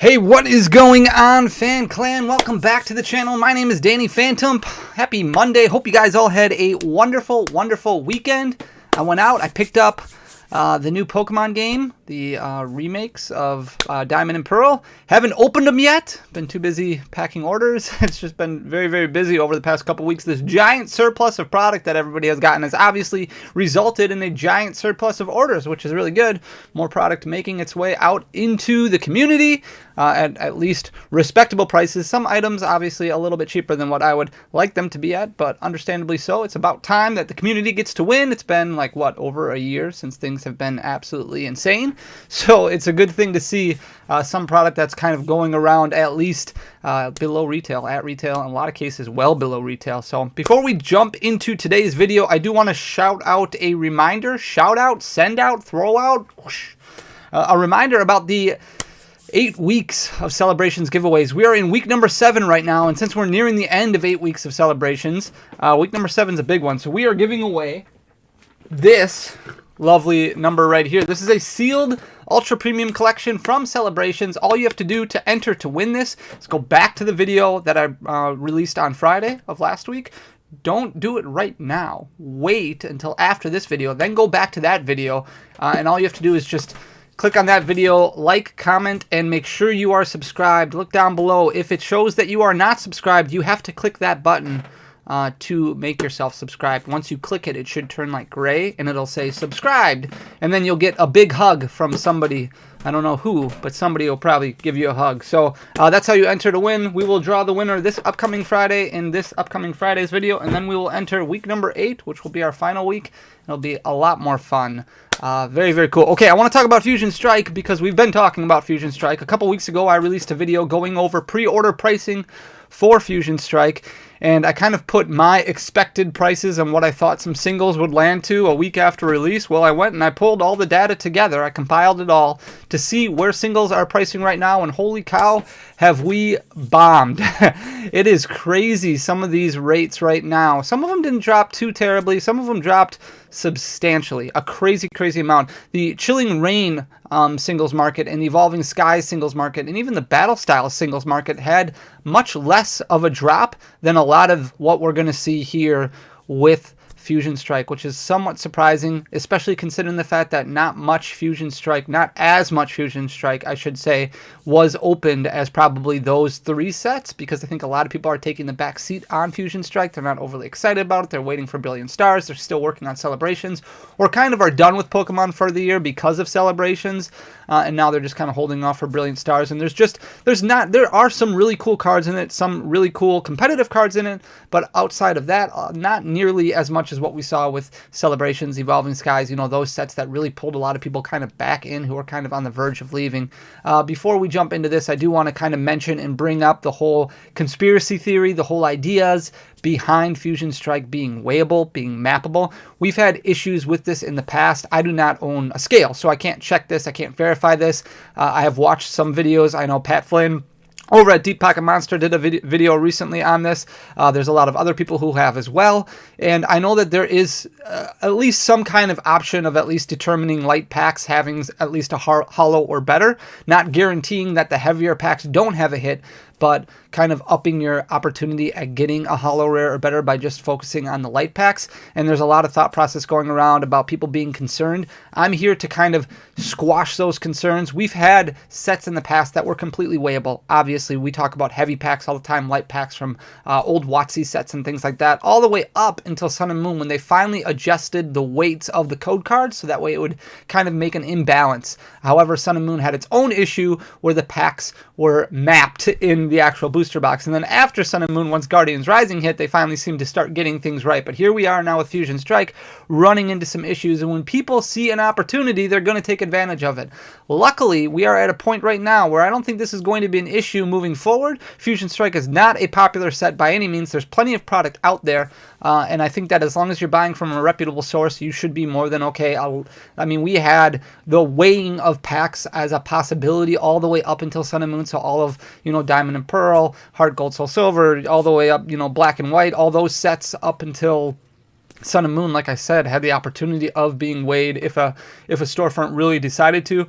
Hey, what is going on, Fan Clan? Welcome back to the channel. My name is Danny Phantom. Happy Monday. Hope you guys all had a wonderful, wonderful weekend. I went out, I picked up the new Pokemon game, the remakes of Diamond and Pearl. Haven't opened them yet. Been too busy packing orders. It's just been very, very busy over the past couple weeks. This giant surplus of product that everybody has gotten has obviously resulted in a giant surplus of orders, which is really good. More product making its way out into the community at least respectable prices. Some items obviously a little bit cheaper than what I would like them to be at, but understandably so. It's about time that the community gets to win. It's been like, what, over a year since things have been absolutely insane. So it's a good thing to see some product that's kind of going around at least below retail, at retail, in a lot of cases well below retail. So before we jump into today's video, I do want to shout out a reminder, shout out, send out, throw out, whoosh, a reminder about the 8 weeks of Celebrations giveaways. We are in week number 7 right now, and since we're nearing the end of 8 weeks of Celebrations, week number 7 is a big one. So we are giving away this lovely number right here. This is a sealed Ultra Premium Collection from Celebrations. All you have to do to enter to win this is go back to the video that I released on Friday of last week. Don't do it right now. Wait until after this video, then go back to that video, and all you have to do is just click on that video, like, comment, and make sure you are subscribed. Look down below. If it shows that you are not subscribed, you have to click that button to make yourself subscribed. Once you click it, it should turn like gray, and it'll say subscribed. And then you'll get a big hug from somebody. I don't know who, but somebody will probably give you a hug. So that's how you enter to win. We will draw the winner this upcoming Friday in this upcoming Friday's video, and then we will enter week number 8, which will be our final week. It'll be a lot more fun. Very, very cool. Okay, I want to talk about Fusion Strike because we've been talking about Fusion Strike. A couple weeks ago, I released a video going over pre-order pricing for Fusion Strike, and I kind of put my expected prices and what I thought some singles would land to a week after release. Well, I went and I pulled all the data together. I compiled it all to see where singles are pricing right now, and holy cow, have we bombed. It is crazy, some of these rates right now. Some of them didn't drop too terribly. Some of them dropped substantially, a crazy, crazy amount. The Chilling Reign singles market and the Evolving Skies singles market and even the Battle Style singles market had much less of a drop than a lot of what we're going to see here with Fusion Strike, which is somewhat surprising, especially considering the fact that not as much Fusion Strike, I should say, was opened as probably those 3 sets, because I think a lot of people are taking the back seat on Fusion Strike. They're not overly excited about it. They're waiting for Brilliant Stars. They're still working on Celebrations, or kind of are done with Pokemon for the year because of Celebrations, and now they're just kind of holding off for Brilliant Stars. And there are some really cool cards in it, some really cool competitive cards in it, but outside of that, not nearly as much as what we saw with Celebrations, Evolving Skies, you know, those sets that really pulled a lot of people kind of back in who are kind of on the verge of leaving. Before we jump into this, I do want to kind of mention and bring up the whole conspiracy theory, the whole ideas behind Fusion Strike being weighable, being mappable. We've had issues with this in the past. I do not own a scale, so I can't check this. I can't verify this. I have watched some videos. I know Pat Flynn over at Deep Pocket Monster did a video recently on this. There's a lot of other people who have as well. And I know that there is at least some kind of option of at least determining light packs having at least a hollow or better. Not guaranteeing that the heavier packs don't have a hit, but kind of upping your opportunity at getting a hollow rare or better by just focusing on the light packs. And there's a lot of thought process going around about people being concerned. I'm here to kind of squash those concerns. We've had sets in the past that were completely weighable. Obviously, we talk about heavy packs all the time, light packs from old WotC sets and things like that, all the way up until Sun and Moon when they finally adjusted the weights of the code cards so that way it would kind of make an imbalance. However, Sun and Moon had its own issue where the packs were mapped in the actual booster box. And then after Sun and Moon, once Guardians Rising hit, they finally seemed to start getting things right. But here we are now with Fusion Strike running into some issues. And when people see an opportunity, they're going to take advantage of it. Luckily, we are at a point right now where I don't think this is going to be an issue moving forward. Fusion Strike is not a popular set by any means. There's plenty of product out there. And I think that as long as you're buying from a reputable source, you should be more than okay. I mean, we had the weighing of packs as a possibility all the way up until Sun and Moon. So all of, you know, Diamond and Pearl, Heart Gold, Soul Silver, all the way up, you know, Black and White, all those sets up until Sun and Moon, like I said, had the opportunity of being weighed if a storefront really decided to.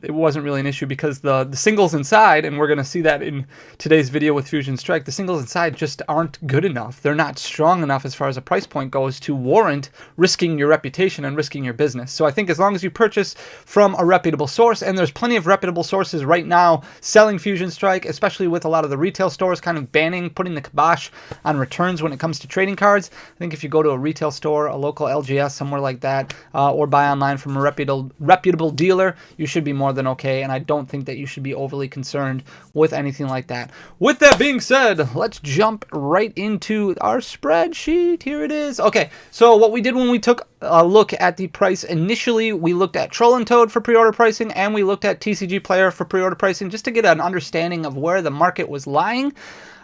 It wasn't really an issue because the singles inside, and we're going to see that in today's video with Fusion Strike, the singles inside just aren't good enough. They're not strong enough as far as a price point goes to warrant risking your reputation and risking your business. So I think as long as you purchase from a reputable source, and there's plenty of reputable sources right now selling Fusion Strike, especially with a lot of the retail stores kind of putting the kibosh on returns when it comes to trading cards. I think if you go to a retail store, a local LGS, somewhere like that, or buy online from a reputable dealer, you should be more than okay, and I don't think that you should be overly concerned with anything like that. With that being said, let's jump right into our spreadsheet. Here it is. Okay, so what we did when we took a look at the price initially, we looked at Troll and Toad for pre-order pricing, and we looked at TCG Player for pre-order pricing just to get an understanding of where the market was lying.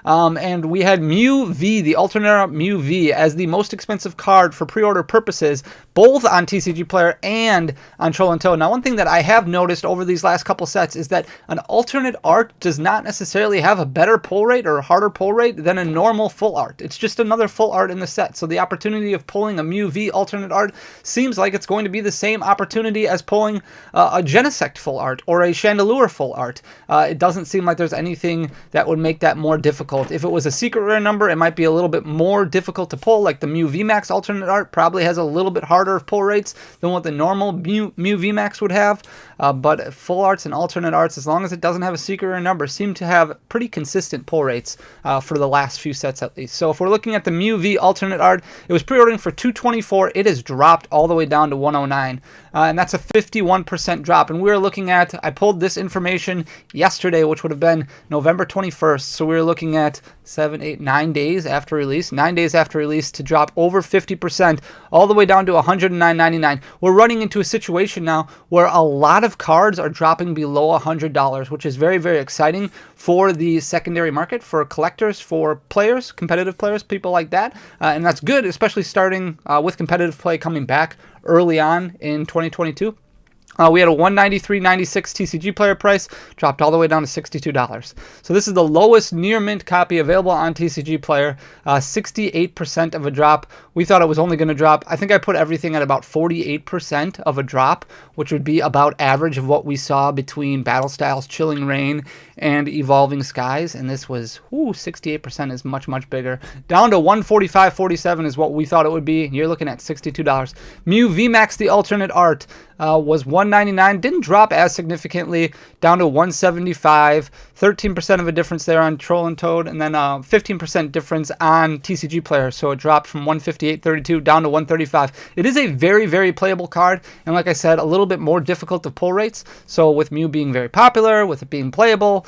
And we had Mew V, the Alternate Mew V, as the most expensive card for pre-order purposes, both on TCG Player and on Troll and Toad. Now, one thing that I have noticed over these last couple sets is that an alternate art does not necessarily have a better pull rate or a harder pull rate than a normal full art. It's just another full art in the set. So the opportunity of pulling a Mew V alternate art seems like it's going to be the same opportunity as pulling a Genesect full art or a Chandelure full art. It doesn't seem like there's anything that would make that more difficult. If it was a secret rare number, it might be a little bit more difficult to pull, like the Mew VMAX alternate art probably has a little bit harder pull rates than what the normal Mew VMAX would have. But full arts and alternate arts, as long as it doesn't have a secret rare number, seem to have pretty consistent pull rates for the last few sets at least. So if we're looking at the Mew V alternate art, it was pre-ordering for $224. It has dropped all the way down to $109. And that's a 51% drop. And we were looking at, I pulled this information yesterday, which would have been November 21st. So we were looking at 7, 8, 9 days after release. 9 days after release to drop over 50%, all the way down to $109.99. We're running into a situation now where a lot of cards are dropping below $100, which is very, very exciting for the secondary market, for collectors, for players, competitive players, people like that. And that's good, especially starting with competitive play coming back early on in 2022. We had a $193.96 TCG Player price, dropped all the way down to $62. So this is the lowest near mint copy available on TCG Player, 68% of a drop. We thought it was only going to drop. I think I put everything at about 48% of a drop, which would be about average of what we saw between Battle Styles, Chilling Reign, and Evolving Skies. And this was, 68% is much, much bigger. Down to $145.47 is what we thought it would be. You're looking at $62. Mew VMAX, the alternate art, was $199, didn't drop as significantly, down to $175, 13% of a difference there on Troll and Toad, and then 15% difference on TCG Player, so it dropped from $158.32 down to $135. It is a very, very playable card, and like I said, a little bit more difficult to pull rates, so with Mew being very popular, with it being playable,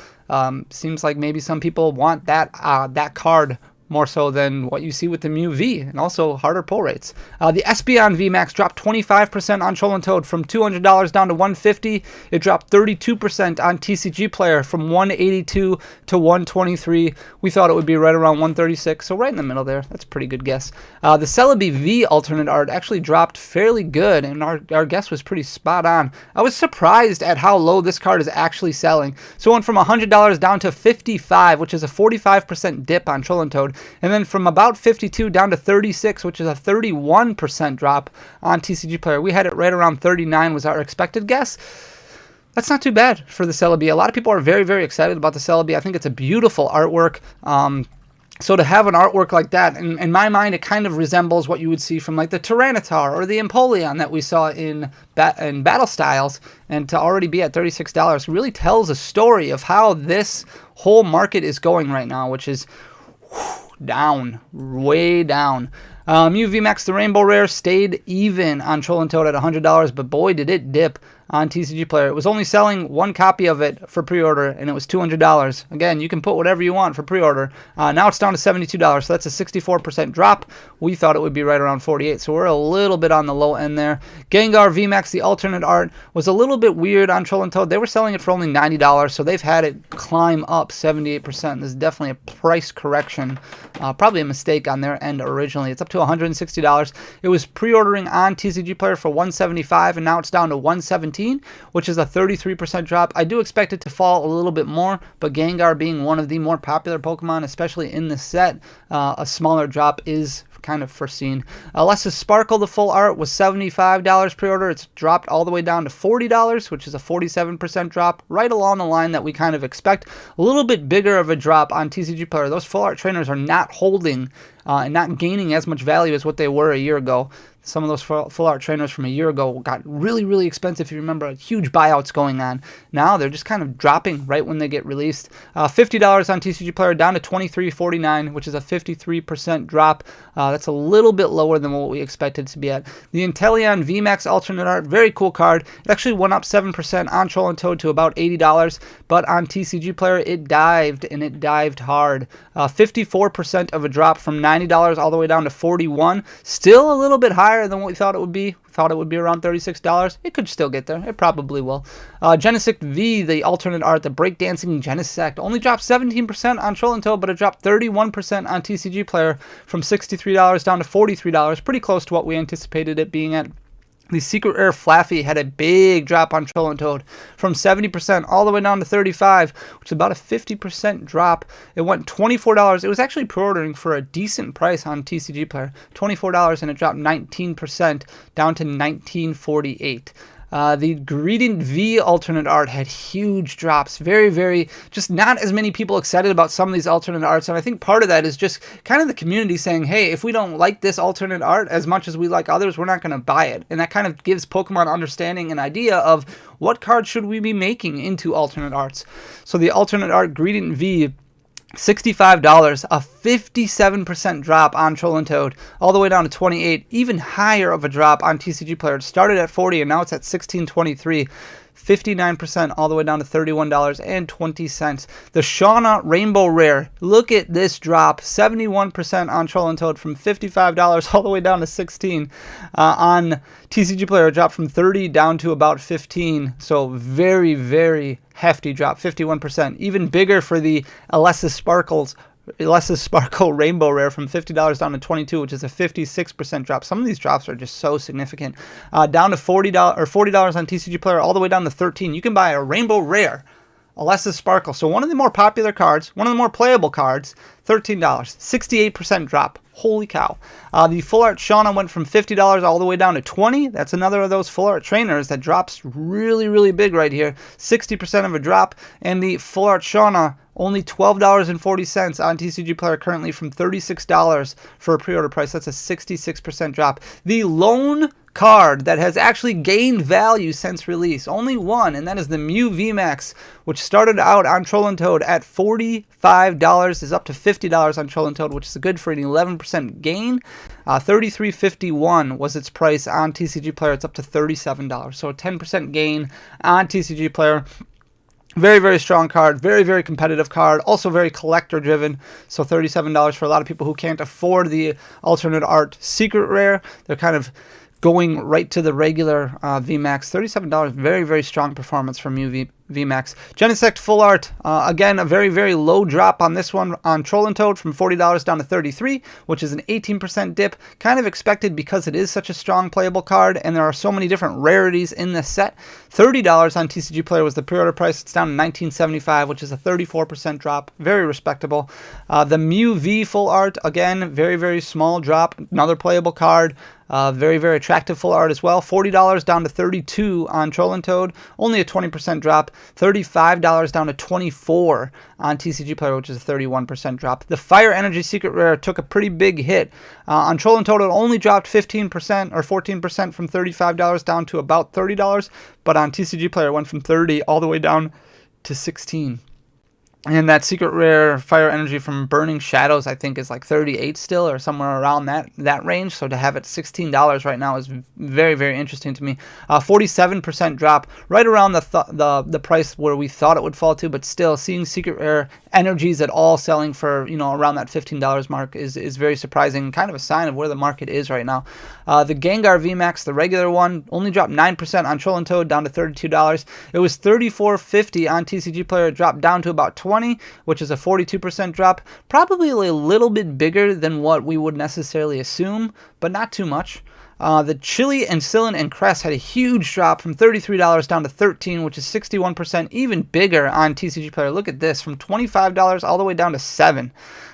seems like maybe some people want that card more so than what you see with the Mew V, and also harder pull rates. The Espeon VMAX dropped 25% on Troll and Toad from $200 down to $150. It dropped 32% on TCG Player from $182 to $123. We thought it would be right around $136, so right in the middle there. That's a pretty good guess. The Celebi V alternate art actually dropped fairly good, and our guess was pretty spot on. I was surprised at how low this card is actually selling. So it went from $100 down to $55, which is a 45% dip on Troll and Toad. And then from about 52 down to 36, which is a 31% drop on TCG Player. We had it right around 39 was our expected guess. That's not too bad for the Celebi. A lot of people are very, very excited about the Celebi. I think it's a beautiful artwork. So to have an artwork like that, in my mind, it kind of resembles what you would see from like the Tyranitar or the Empoleon that we saw in Battle Styles, and to already be at $36 really tells a story of how this whole market is going right now, which is down, way down. Mew VMAX, the Rainbow Rare, stayed even on Troll and Toad at $100, but boy, did it dip on TCG Player. It was only selling one copy of it for pre-order, and it was $200. Again, you can put whatever you want for pre-order. Now it's down to $72, so that's a 64% drop. We thought it would be right around $48, so we're a little bit on the low end there. Gengar VMAX, the alternate art, was a little bit weird on Troll and Toad. They were selling it for only $90, so they've had it climb up 78%. This is definitely a price correction. Probably a mistake on their end originally. It's up to $160. It was pre-ordering on TCG Player for $175, and now it's down to $117, which is a 33% drop. I do expect it to fall a little bit more, but Gengar being one of the more popular Pokemon, especially in this set, a smaller drop is kind of foreseen. Alessis Sparkle, the full art, was $75 pre-order. It's dropped all the way down to $40, which is a 47% drop, right along the line that we kind of expect. A little bit bigger of a drop on TCG Player. Those full art trainers are not holding and not gaining as much value as what they were a year ago. Some of those full art trainers from a year ago got really, really expensive. If you remember, huge buyouts going on. Now they're just kind of dropping right when they get released. $50 on TCG Player, down to $23.49, which is a 53% drop. That's a little bit lower than what we expected to be at. The Inteleon VMAX alternate art, very cool card. It actually went up 7% on Troll and Toad to about $80, but on TCG Player it dived, and it dived hard. 54% of a drop from $90 all the way down to $41. Still a little bit higher than what we thought it would be. We thought it would be around $36. It could still get there. It probably will. Genesect V, the alternate art, the breakdancing Genesect, only dropped 17% on Troll and Toad, but it dropped 31% on TCG Player from $63 down to $43. Pretty close to what we anticipated it being at. The Secret Rare Flaffy had a big drop on Troll and Toad from 70% all the way down to $35, which is about a 50% drop. It went $24. It was actually pre-ordering for a decent price on TCG Player, $24, and it dropped 19% down to $19.48. The Greedent V alternate art had huge drops. Very, just not as many people excited about some of these alternate arts. And I think part of that is just kind of the community saying, hey, if we don't like this alternate art as much as we like others, we're not going to buy it. And that kind of gives Pokemon understanding an idea of what cards should we be making into alternate arts. So the alternate art Greedent V, $65, a 57% drop on Troll and Toad, all the way down to $28, even higher of a drop on TCG Player. It started at $40 and now it's at $16.23. 59% all the way down to $31.20. The Shauna Rainbow Rare, look at this drop, 71% on Troll and Toad from $55 all the way down to $16. On TCG Player, it dropped from $30 down to about $15. So very hefty drop, 51%. Even bigger for the Alessis Sparkle Rainbow Rare, from $50 down to $22, which is a 56% drop. Some of these drops are just so significant. Down to $40 on TCG Player, all the way down to $13. You can buy a Rainbow Rare Alessis Sparkle. So one of the more popular cards, one of the more playable cards, $13, 68% drop. Holy cow. The Full Art Shauna went from $50 all the way down to $20. That's another of those Full Art trainers that drops really big right here. 60% of a drop. And the Full Art Shauna, only $12.40 on TCG Player currently, from $36 for a pre-order price. That's a 66% drop. The lone card that has actually gained value since release, only one, and that is the Mew VMAX, which started out on Troll and Toad at $45, is up to $50 on Troll and Toad, which is good for an 11% gain. $33.51 was its price on TCG Player. It's up to $37, so a 10% gain on TCG Player. Very strong card, very competitive card, also very collector driven. So $37 for a lot of people who can't afford the alternate art Secret Rare. They're kind of going right to the regular VMAX. $37, very strong performance from Mew VMAX. Genesect Full Art, again, a very low drop on this one on Troll and Toad, from $40 down to $33, which is an 18% dip. Kind of expected because it is such a strong playable card and there are so many different rarities in this set. $30 on TCG Player was the pre-order price. It's down to $19.75, which is a 34% drop. Very respectable. The Mew V Full Art, again, very small drop. Another playable card. Very attractive full art as well. $40 down to $32 on Troll and Toad. Only a 20% drop. $35 down to $24 on TCG Player, which is a 31% drop. The Fire Energy Secret Rare took a pretty big hit. On Troll and Toad, it only dropped 15% or 14% from $35 down to about $30. But on TCG Player, it went from $30 all the way down to $16. And that Secret Rare Fire Energy from Burning Shadows, I think, is like $38 still, or somewhere around that range. So to have it $16 right now is very interesting to me. 47% drop, right around the price where we thought it would fall to, but still seeing Secret Rare Energies at all selling for, around that $15 mark is very surprising. Kind of a sign of where the market is right now. The Gengar VMAX, the regular one, only dropped 9% on Troll and Toad, down to $32. It was $34.50 on TCG Player. It dropped down to about $20, which is a 42% drop. Probably a little bit bigger than what we would necessarily assume, but not too much. The Chili and Cylin and Crest had a huge drop from $33 down to $13, which is 61%, even bigger on TCG Player. Look at this, from $25 all the way down to $7.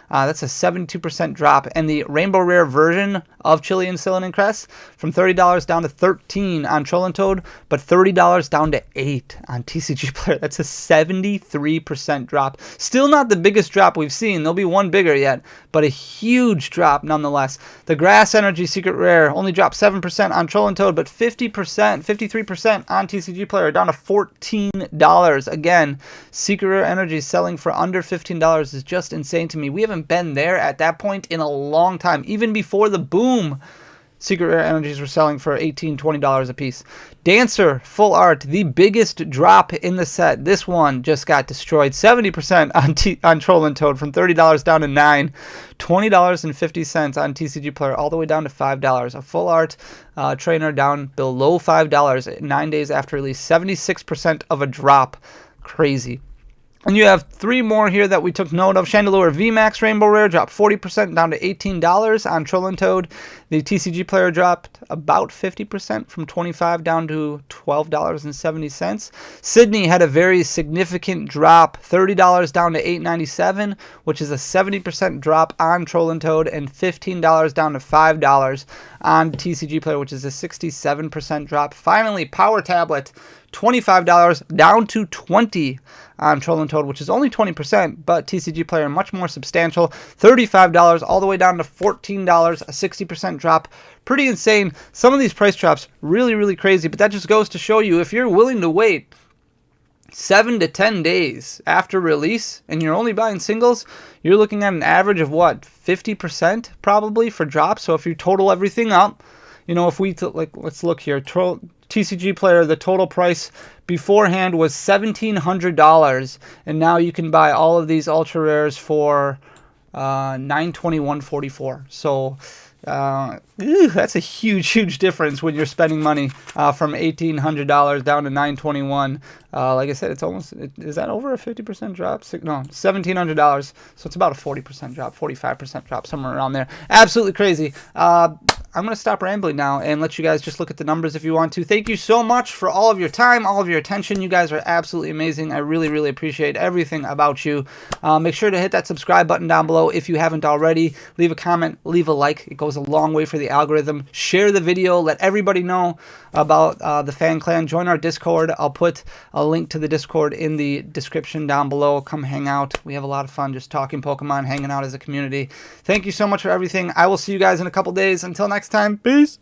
That's a 72% drop. And the Rainbow Rare version of Chilean Cyllene Crest from $30 down to $13 on Troll and Toad, but $30 down to $8 on TCG Player. That's a 73% drop. Still not the biggest drop we've seen. There'll be one bigger yet, but a huge drop nonetheless. The Grass Energy Secret Rare only dropped 7% on Troll and Toad, but 53% on TCG Player, down to $14. Again, Secret Rare Energy selling for under $15 is just insane to me. We haven't been there at that point in a long time. Even before the boom, Secret Rare Energies were selling for $18, $20 a piece. Dancer Full Art, the biggest drop in the set. This one just got destroyed. 70% on Troll and Toad, from $30 down to $9. $20.50 on TCG Player, all the way down to $5. A Full Art trainer down below $5 9 days after release. 76% of a drop. Crazy. And you have three more here that we took note of. Chandelure VMAX Rainbow Rare dropped 40% down to $18 on Troll and Toad. The TCG Player dropped about 50% from $25 down to $12.70. Sydney had a very significant drop, $30 down to $8.97, which is a 70% drop on Troll and Toad, and $15 down to $5 on TCG Player, which is a 67% drop. Finally, Power Tablet, $25 down to $20 on Troll and Toad, which is only 20%, but TCG Player much more substantial. $35 all the way down to $14, a 60% drop. Pretty insane. Some of these price drops really, really crazy, but that just goes to show you, if you're willing to wait 7 to 10 days after release and you're only buying singles, you're looking at an average of what, 50% probably for drops. So if you total everything up, you know, if we let's look here. TCG Player, the total price beforehand was $1,700, and now you can buy all of these ultra rares for $921.44. So that's a huge difference when you're spending money from $1,800 down to $921. Like I said, it's almost, is that over a 50% drop? No, $1,700. So it's about a 40% drop, 45% drop, somewhere around there. Absolutely crazy. I'm going to stop rambling now and let you guys just look at the numbers if you want to. Thank you so much for all of your time, all of your attention. You guys are absolutely amazing. I really appreciate everything about you. Make sure to hit that subscribe button down below if you haven't already. Leave a comment, leave a like. It goes a long way for the algorithm. Share the video. Let everybody know about the Fan Clan. Join our Discord. I'll put a link to the Discord in the description down below. Come hang out. We have a lot of fun just talking Pokemon, hanging out as a community. Thank you so much for everything. I will see you guys in a couple days. Until next time, peace.